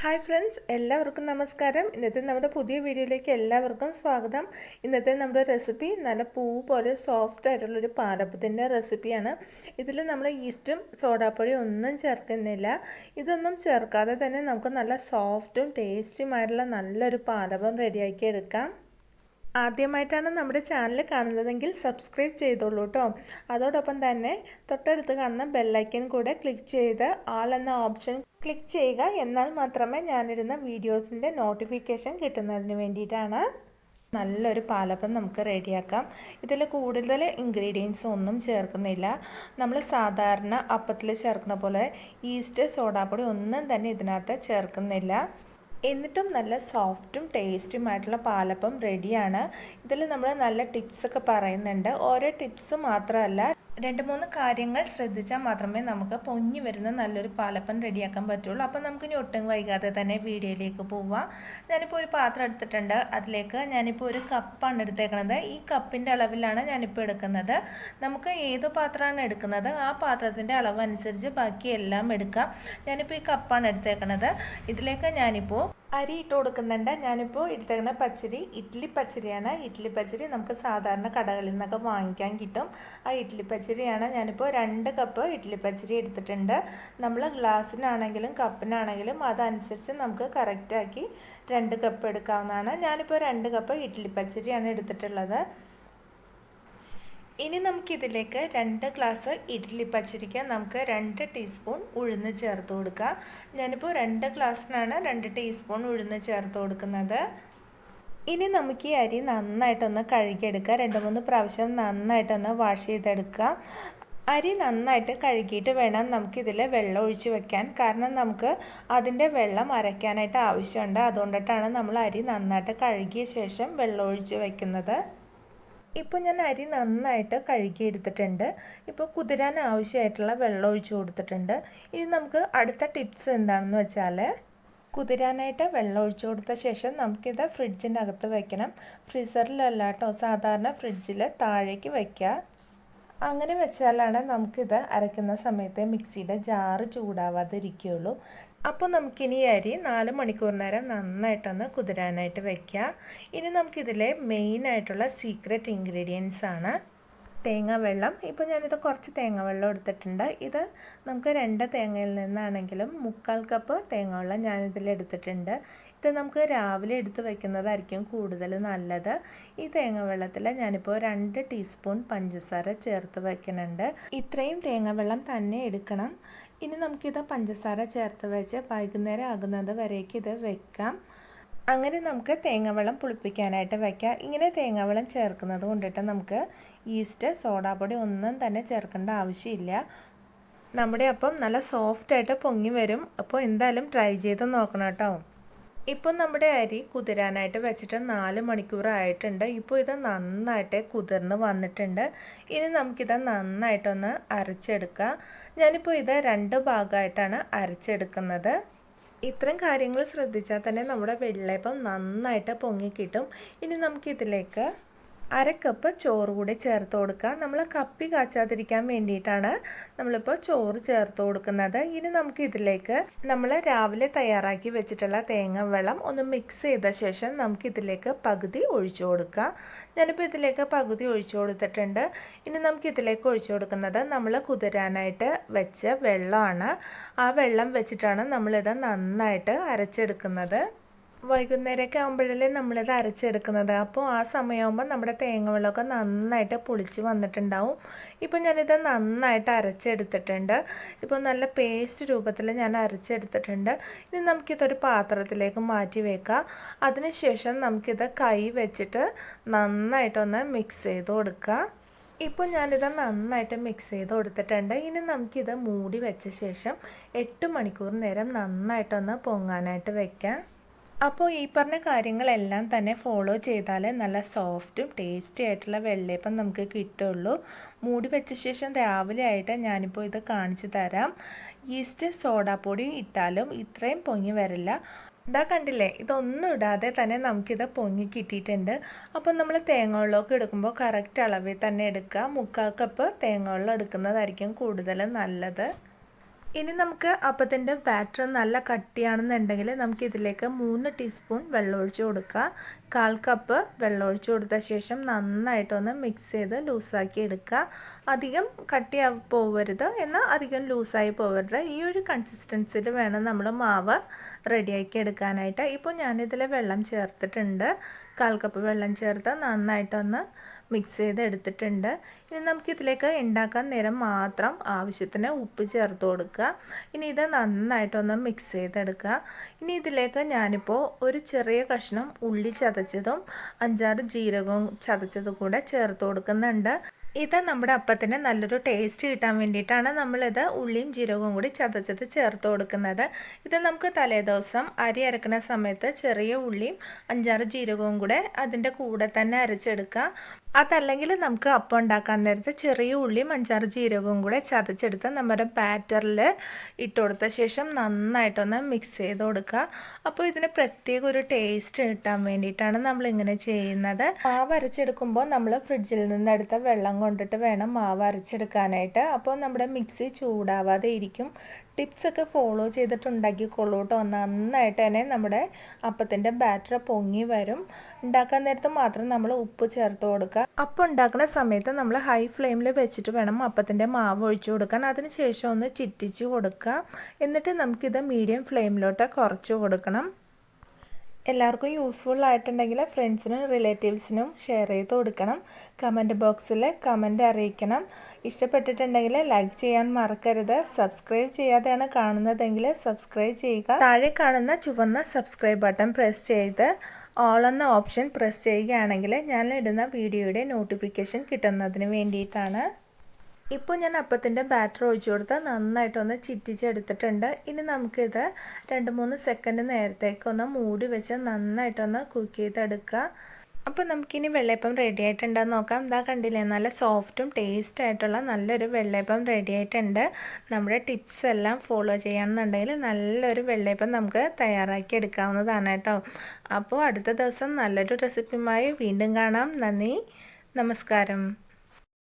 Hi friends, എല്ലാവർക്കും നമസ്കാരം. ഇന്നത്തെ നമ്മുടെ പുതിയ വീഡിയോയിലേക്ക് എല്ലാവർക്കും സ്വാഗതം. ഇന്നത്തെ നമ്മുടെ റെസിപ്പി നല്ല പൂ പോലെ സോഫ്റ്റ് ആയിട്ടുള്ളൊരു പാലപ്പത്തിൻ്റെ റെസിപ്പിയാണ്. ഇതിൽ നമ്മൾ ഈസ്റ്റും സോഡാപ്പൊടിയും ഒന്നും ചേർക്കുന്നില്ല. ഇതൊന്നും ചേർക്കാതെ തന്നെ നമുക്ക് നല്ല സോഫ്റ്റും ടേസ്റ്റിയുമായിട്ടുള്ള നല്ലൊരു പാലപ്പം റെഡിയാക്കി എടുക്കാം. ആദ്യമായിട്ടാണ് നമ്മുടെ ചാനൽ കാണുന്നതെങ്കിൽ സബ്സ്ക്രൈബ് ചെയ്തോളൂ കേട്ടോ. അതോടൊപ്പം തന്നെ തൊട്ടടുത്ത് കാണുന്ന ബെല്ലൈക്കൻ കൂടെ ക്ലിക്ക് ചെയ്ത് ആൾ എന്ന ഓപ്ഷൻ ക്ലിക്ക് ചെയ്യുക. എന്നാൽ മാത്രമേ ഞാനിടുന്ന വീഡിയോസിൻ്റെ നോട്ടിഫിക്കേഷൻ കിട്ടുന്നതിന് വേണ്ടിയിട്ടാണ്. നല്ലൊരു പാലപ്പം നമുക്ക് റെഡിയാക്കാം. ഇതിൽ കൂടുതൽ ഇൻഗ്രീഡിയൻസ് ഒന്നും ചേർക്കുന്നില്ല. നമ്മൾ സാധാരണ അപ്പത്തിൽ ചേർക്കുന്ന പോലെ ഈസ്റ്റ് സോഡാപ്പൊടി ഒന്നും തന്നെ ഇതിനകത്ത് ചേർക്കുന്നില്ല. എന്നിട്ടും നല്ല സോഫ്റ്റും ടേസ്റ്റുമായിട്ടുള്ള പാലപ്പം റെഡിയാണ്. ഇതിൽ നമ്മൾ നല്ല ടിപ്സൊക്കെ പറയുന്നുണ്ട്. ഓരോ ടിപ്സ് മാത്രമല്ല, 2-3 കാര്യങ്ങൾ ശ്രദ്ധിച്ചാൽ മാത്രമേ നമുക്ക് പൊങ്ങി വരുന്ന നല്ലൊരു പാലപ്പം റെഡിയാക്കാൻ പറ്റുള്ളൂ. അപ്പം നമുക്കിനി ഒട്ടും വൈകാതെ തന്നെ വീഡിയോയിലേക്ക് പോവാം. ഞാനിപ്പോൾ ഒരു പാത്രം എടുത്തിട്ടുണ്ട്. അതിലേക്ക് ഞാനിപ്പോൾ ഒരു കപ്പാണ് എടുത്തേക്കുന്നത്. ഈ കപ്പിൻ്റെ അളവിലാണ് ഞാനിപ്പോൾ എടുക്കുന്നത്. നമുക്ക് ഏത് പാത്രമാണ് എടുക്കുന്നത് ആ പാത്രത്തിൻ്റെ അളവ് അനുസരിച്ച് ബാക്കി എല്ലാം എടുക്കാം. ഞാനിപ്പോൾ ഈ കപ്പാണ് എടുത്തേക്കുന്നത്. ഇതിലേക്ക് ഞാനിപ്പോൾ അരി ഇട്ട് കൊടുക്കുന്നുണ്ട്. ഞാനിപ്പോൾ എടുത്തേക്കുന്ന പച്ചരി ഇഡ്ഡലി പച്ചരിയാണ്. ഇഡ്ഡലി പച്ചരി നമുക്ക് സാധാരണ കടകളിൽ നിന്നൊക്കെ വാങ്ങിക്കാൻ കിട്ടും. ആ ഇഡ്ഡലി പച്ചരിയാണ്. ഞാനിപ്പോൾ 2 കപ്പ് ഇഡ്ഡലി പച്ചരി എടുത്തിട്ടുണ്ട്. നമ്മൾ ഗ്ലാസ്സിനാണെങ്കിലും കപ്പിനാണെങ്കിലും അതനുസരിച്ച് നമുക്ക് കറക്റ്റാക്കി 2 കപ്പ് എടുക്കാവുന്നതാണ്. ഞാനിപ്പോൾ 2 കപ്പ് ഇഡ്ഡലി പച്ചരിയാണ് എടുത്തിട്ടുള്ളത്. ഇനി നമുക്കിതിലേക്ക് 2 ഗ്ലാസ് ഇഡ്ഡലി പച്ചരിക്ക് നമുക്ക് 2 ടീസ്പൂൺ ഉഴുന്ന് ചേർത്ത് കൊടുക്കാം. ഞാനിപ്പോൾ 2 ഗ്ലാസ്സിനാണ് 2 ടീസ്പൂൺ ഉഴുന്ന് ചേർത്ത് കൊടുക്കുന്നത്. ഇനി നമുക്ക് ഈ അരി നന്നായിട്ടൊന്ന് കഴുകിയെടുക്കുക. 2-3 പ്രാവശ്യം നന്നായിട്ടൊന്ന് വാഷ് ചെയ്തെടുക്കുക. അരി നന്നായിട്ട് കഴുകിയിട്ട് വേണം നമുക്കിതിൽ വെള്ളം ഒഴിച്ച് വെക്കാൻ. കാരണം നമുക്ക് അതിൻ്റെ വെള്ളം അരയ്ക്കാനായിട്ട് ആവശ്യമുണ്ട്. അതുകൊണ്ടിട്ടാണ് നമ്മൾ അരി നന്നായിട്ട് കഴുകിയ ശേഷം വെള്ളം ഒഴിച്ച് വയ്ക്കുന്നത്. ഇപ്പോൾ ഞാൻ അരി നന്നായിട്ട് കഴുകിയെടുത്തിട്ടുണ്ട്. ഇപ്പോൾ കുതിരാൻ ആവശ്യമായിട്ടുള്ള വെള്ളം ഒഴിച്ച് കൊടുത്തിട്ടുണ്ട്. ഇനി നമുക്ക് അടുത്ത ടിപ്സ് എന്താണെന്ന് വെച്ചാൽ, കുതിരാനായിട്ട് വെള്ളം ഒഴിച്ച് കൊടുത്ത ശേഷം നമുക്കിത് ഫ്രിഡ്ജിൻ്റെ അകത്ത് വയ്ക്കണം. ഫ്രീസറിലല്ല കേട്ടോ, സാധാരണ ഫ്രിഡ്ജിൽ താഴേക്ക് വയ്ക്കുക. അങ്ങനെ വെച്ചാലാണ് നമുക്കിത് അരയ്ക്കുന്ന സമയത്ത് മിക്സിയുടെ ജാറ് ചൂടാവാതിരിക്കുകയുള്ളൂ. അപ്പോൾ നമുക്കിനി അരി 4 മണിക്കൂർ നേരം നന്നായിട്ടൊന്ന് കുതിരാനായിട്ട് വയ്ക്കുക. ഇനി നമുക്കിതിലെ മെയിനായിട്ടുള്ള സീക്രട്ട് ഇൻഗ്രീഡിയൻസ് ആണ് തേങ്ങാവെള്ളം. ഇപ്പോൾ ഞാനിത് കുറച്ച് തേങ്ങാവെള്ളം എടുത്തിട്ടുണ്ട്. ഇത് നമുക്ക് 2 തേങ്ങയിൽ നിന്നാണെങ്കിലും 1/4 കപ്പ് തേങ്ങാവെള്ളം ഞാനിതിൽ എടുത്തിട്ടുണ്ട്. ഇത് നമുക്ക് രാവിലെ എടുത്ത് വയ്ക്കുന്നതായിരിക്കും കൂടുതൽ നല്ലത്. ഈ തേങ്ങാവെള്ളത്തിൽ ഞാനിപ്പോൾ 2 ടീസ്പൂൺ പഞ്ചസാര ചേർത്ത് വയ്ക്കുന്നുണ്ട്. ഇത്രയും തേങ്ങാവെള്ളം തന്നെ എടുക്കണം. ഇനി നമുക്കിത് പഞ്ചസാര ചേർത്ത് വെച്ച് വൈകുന്നേരം ആകുന്നത് വരേക്ക് ഇത് വെക്കാം. അങ്ങനെ നമുക്ക് തേങ്ങാവെള്ളം പുളിപ്പിക്കാനായിട്ട് വയ്ക്കാം. ഇങ്ങനെ തേങ്ങാവെള്ളം ചേർക്കുന്നത് കൊണ്ടിട്ട് നമുക്ക് ഈസ്റ്റ് സോഡാപ്പൊടി ഒന്നും തന്നെ ചേർക്കേണ്ട ആവശ്യമില്ല. നമ്മുടെ അപ്പം നല്ല സോഫ്റ്റായിട്ട് പൊങ്ങി വരും. അപ്പോൾ എന്തായാലും ട്രൈ ചെയ്ത് നോക്കണം കേട്ടോ. ഇപ്പോൾ നമ്മുടെ അരി കുതിരാനായിട്ട് വെച്ചിട്ട് 4 മണിക്കൂറായിട്ടുണ്ട്. ഇപ്പോൾ ഇത് നന്നായിട്ട് കുതിർന്ന് വന്നിട്ടുണ്ട്. ഇനി നമുക്കിത് നന്നായിട്ടൊന്ന് അരച്ചെടുക്കാം. ഞാനിപ്പോൾ ഇത് 2 ഭാഗമായിട്ടാണ് അരച്ചെടുക്കുന്നത്. ഇത്തരം കാര്യങ്ങൾ ശ്രദ്ധിച്ചാൽ തന്നെ നമ്മുടെ വെള്ളയപ്പം നന്നായിട്ട് പൊങ്ങിക്കിട്ടും. ഇനി നമുക്കിതിലേക്ക് 1/2 കപ്പ് ചോറ് കൂടി ചേർത്ത് കൊടുക്കുക. നമ്മൾ കപ്പി കാച്ചാതിരിക്കാൻ വേണ്ടിയിട്ടാണ് നമ്മളിപ്പോൾ ചോറ് ചേർത്ത് കൊടുക്കുന്നത്. ഇനി നമുക്കിതിലേക്ക് നമ്മൾ രാവിലെ തയ്യാറാക്കി വെച്ചിട്ടുള്ള തേങ്ങ വെള്ളം ഒന്ന് മിക്സ് ചെയ്ത ശേഷം നമുക്കിതിലേക്ക് പകുതി ഒഴിച്ചു കൊടുക്കാം. ഞാനിപ്പോൾ ഇതിലേക്ക് പകുതി ഒഴിച്ചു കൊടുത്തിട്ടുണ്ട്. ഇനി നമുക്കിതിലേക്ക് ഒഴിച്ചു കൊടുക്കുന്നത് നമ്മൾ കുതിരാനായിട്ട് വെച്ച വെള്ളമാണ്. ആ വെള്ളം വെച്ചിട്ടാണ് നമ്മളിത് നന്നായിട്ട് അരച്ചെടുക്കുന്നത്. വൈകുന്നേരമൊക്കെ ആകുമ്പോഴല്ലേ നമ്മളിത് അരച്ചെടുക്കുന്നത്. അപ്പോൾ ആ സമയമാകുമ്പോൾ നമ്മുടെ തേങ്ങ വെള്ളമൊക്കെ നന്നായിട്ട് പുളിച്ച് വന്നിട്ടുണ്ടാവും. ഇപ്പോൾ ഞാനിത് നന്നായിട്ട് അരച്ചെടുത്തിട്ടുണ്ട്. ഇപ്പോൾ നല്ല പേസ്റ്റ് രൂപത്തിൽ ഞാൻ അരച്ചെടുത്തിട്ടുണ്ട്. ഇനി നമുക്കിതൊരു പാത്രത്തിലേക്ക് മാറ്റി വയ്ക്കാം. അതിനുശേഷം നമുക്കിത് കൈ വെച്ചിട്ട് നന്നായിട്ടൊന്ന് മിക്സ് ചെയ്ത് കൊടുക്കുക. ഇപ്പോൾ ഞാനിത് നന്നായിട്ട് മിക്സ് ചെയ്ത് കൊടുത്തിട്ടുണ്ട്. ഇനി നമുക്കിത് മൂടി വെച്ച ശേഷം 8 മണിക്കൂർ നേരം നന്നായിട്ടൊന്ന് പൊങ്ങാനായിട്ട് വയ്ക്കാം. അപ്പോൾ ഈ പറഞ്ഞ കാര്യങ്ങളെല്ലാം തന്നെ ഫോളോ ചെയ്താൽ നല്ല സോഫ്റ്റും ടേസ്റ്റി ആയിട്ടുള്ള വെള്ളയപ്പം നമുക്ക് കിട്ടുള്ളൂ. മൂടി വെച്ച ശേഷം രാവിലെ ആയിട്ട് ഞാനിപ്പോൾ ഇത് കാണിച്ചു തരാം. ഈസ്റ്റ് സോഡാപ്പൊടി ഇട്ടാലും ഇത്രയും പൊങ്ങി വരില്ല. ഇതാ കണ്ടില്ലേ, ഇതൊന്നും ഇടാതെ തന്നെ നമുക്കിത് പൊങ്ങി കിട്ടിയിട്ടുണ്ട്. അപ്പോൾ നമ്മൾ തേങ്ങ വെള്ളമൊക്കെ എടുക്കുമ്പോൾ കറക്റ്റ് അളവിൽ തന്നെ എടുക്കുക. 1/4 കപ്പ് തേങ്ങ വെള്ളം എടുക്കുന്നതായിരിക്കും കൂടുതൽ നല്ലത്. ഇനി നമുക്ക് അപ്പത്തിൻ്റെ ബാറ്റർ നല്ല കട്ടിയാണെന്നുണ്ടെങ്കിൽ നമുക്ക് ഇതിലേക്ക് 3 ടീസ്പൂൺ വെള്ളം ഒഴിച്ച് കൊടുക്കുക. 1/4 കപ്പ് വെള്ളം ഒഴിച്ച് കൊടുത്ത ശേഷം നന്നായിട്ടൊന്ന് മിക്സ് ചെയ്ത് ലൂസാക്കി എടുക്കുക. അധികം കട്ടിയായി പോവരുത്, എന്നാൽ അധികം ലൂസായി പോവരുത്. ഈ ഒരു കൺസിസ്റ്റൻസിയിൽ വേണം നമ്മൾ മാവ് റെഡിയാക്കി എടുക്കാനായിട്ട്. ഇപ്പോൾ ഞാനിതിൽ വെള്ളം ചേർത്തിട്ടുണ്ട്. 1/4 കപ്പ് വെള്ളം ചേർത്ത് നന്നായിട്ടൊന്ന് മിക്സ് ചെയ്ത് എടുത്തിട്ടുണ്ട്. ഇനി നമുക്കിതിലേക്ക് ഉണ്ടാക്കാൻ നേരം മാത്രം ആവശ്യത്തിന് ഉപ്പ് ചേർത്ത് കൊടുക്കുക. ഇനി ഇത് നന്നായിട്ടൊന്ന് മിക്സ് ചെയ്തെടുക്കുക. ഇനി ഇതിലേക്ക് ഞാനിപ്പോൾ ഒരു ചെറിയ കഷ്ണം ഉള്ളി ചതച്ചതും 5-6 ജീരകവും ചതച്ചതും കൂടെ ചേർത്ത് കൊടുക്കുന്നുണ്ട്. ഇത് നമ്മുടെ അപ്പത്തിന് നല്ലൊരു ടേസ്റ്റ് കിട്ടാൻ വേണ്ടിയിട്ടാണ് നമ്മളിത് ഉള്ളിയും ജീരകവും കൂടി ചതച്ചത് ചേർത്ത് കൊടുക്കുന്നത്. ഇത് നമുക്ക് തലേദിവസം അരി അരക്കുന്ന സമയത്ത് ചെറിയ ഉള്ളിയും 5-6 ജീരകവും കൂടെ അതിൻ്റെ കൂടെ തന്നെ അരച്ചെടുക്കുക. അതല്ലെങ്കിൽ നമുക്ക് അപ്പം ഉണ്ടാക്കാൻ നേരത്തെ ചെറിയ ഉള്ളിയും 5-6 ജീരകവും കൂടെ ചതച്ചെടുത്ത് നമ്മുടെ ബാറ്ററിൽ ഇട്ട് കൊടുത്ത ശേഷം നന്നായിട്ടൊന്ന് മിക്സ് ചെയ്ത് കൊടുക്കുക. അപ്പോൾ ഇതിന് പ്രത്യേക ഒരു ടേസ്റ്റ് കിട്ടാൻ വേണ്ടിയിട്ടാണ് നമ്മളിങ്ങനെ ചെയ്യുന്നത്. മാവ് അരച്ചെടുക്കുമ്പോൾ നമ്മൾ ഫ്രിഡ്ജിൽ നിന്ന് എടുത്ത വെള്ളം കൊണ്ടിട്ട് വേണം മാവ് അരച്ചെടുക്കാനായിട്ട്. അപ്പോൾ നമ്മുടെ മിക്സി ചൂടാവാതെ ഇരിക്കും. ടിപ്സൊക്കെ ഫോളോ ചെയ്തിട്ടുണ്ടാക്കിക്കൊള്ളൂ കേട്ടോ. നന്നായിട്ട് തന്നെ നമ്മുടെ അപ്പത്തിൻ്റെ ബാറ്റർ പൊങ്ങി വരും. ഉണ്ടാക്കാൻ നേരത്ത് മാത്രം നമ്മൾ ഉപ്പ് ചേർത്ത് കൊടുക്കുക. അപ്പം ഉണ്ടാക്കുന്ന സമയത്ത് നമ്മൾ ഹൈ ഫ്ലെയിമിൽ വെച്ചിട്ട് വേണം അപ്പത്തിൻ്റെ മാവ് ഒഴിച്ചു കൊടുക്കാൻ. അതിന് ശേഷം ഒന്ന് ചിറ്റിച്ച് കൊടുക്കുക. എന്നിട്ട് നമുക്കിത് മീഡിയം ഫ്ലെയിമിലോട്ട് കുറച്ച് കൊടുക്കണം. എല്ലാവർക്കും യൂസ്ഫുൾ ആയിട്ടുണ്ടെങ്കിൽ ഫ്രണ്ട്സിനും റിലേറ്റീവ്സിനും ഷെയർ ചെയ്ത് കൊടുക്കണം. കമൻറ്റ് ബോക്സിൽ കമൻറ്റ് അറിയിക്കണം. ഇഷ്ടപ്പെട്ടിട്ടുണ്ടെങ്കിൽ ലൈക്ക് ചെയ്യാൻ മറക്കരുത്. സബ്സ്ക്രൈബ് ചെയ്യാതെയാണ് കാണുന്നതെങ്കിൽ സബ്സ്ക്രൈബ് ചെയ്യുക. താഴെ കാണുന്ന ചുവന്ന സബ്സ്ക്രൈബ് ബട്ടൺ പ്രസ് ചെയ്ത് ഓൾ എന്ന ഓപ്ഷൻ പ്രസ് ചെയ്യുകയാണെങ്കിൽ ഞാൻ ഇടുന്ന വീഡിയോയുടെ നോട്ടിഫിക്കേഷൻ കിട്ടുന്നതിന് വേണ്ടിയിട്ടാണ്. ഇപ്പോൾ ഞാൻ അപ്പത്തിൻ്റെ ബാറ്റർ ഒഴിച്ചു കൊടുത്ത് നന്നായിട്ടൊന്ന് ചിറ്റിച്ചെടുത്തിട്ടുണ്ട്. ഇനി നമുക്കിത് 2-3 സെക്കൻഡ് നേരത്തേക്കൊന്ന് മൂടി വെച്ച് നന്നായിട്ടൊന്ന് കുക്ക് ചെയ്തെടുക്കുക. അപ്പോൾ നമുക്കിനി വെള്ളയപ്പം റെഡി ആയിട്ടുണ്ടെന്ന് നോക്കാം. ഇതാ കണ്ടില്ലേ, നല്ല സോഫ്റ്റും ടേസ്റ്റ് ആയിട്ടുള്ള നല്ലൊരു വെള്ളയപ്പം റെഡി ആയിട്ടുണ്ട്. നമ്മുടെ ടിപ്സ് എല്ലാം ഫോളോ ചെയ്യുകയാണെന്നുണ്ടെങ്കിൽ നല്ലൊരു വെള്ളയപ്പം നമുക്ക് തയ്യാറാക്കി എടുക്കാവുന്നതാണ് കേട്ടോ. അപ്പോൾ അടുത്ത ദിവസം നല്ലൊരു റെസിപ്പിയുമായി വീണ്ടും കാണാം. നന്ദി, നമസ്കാരം.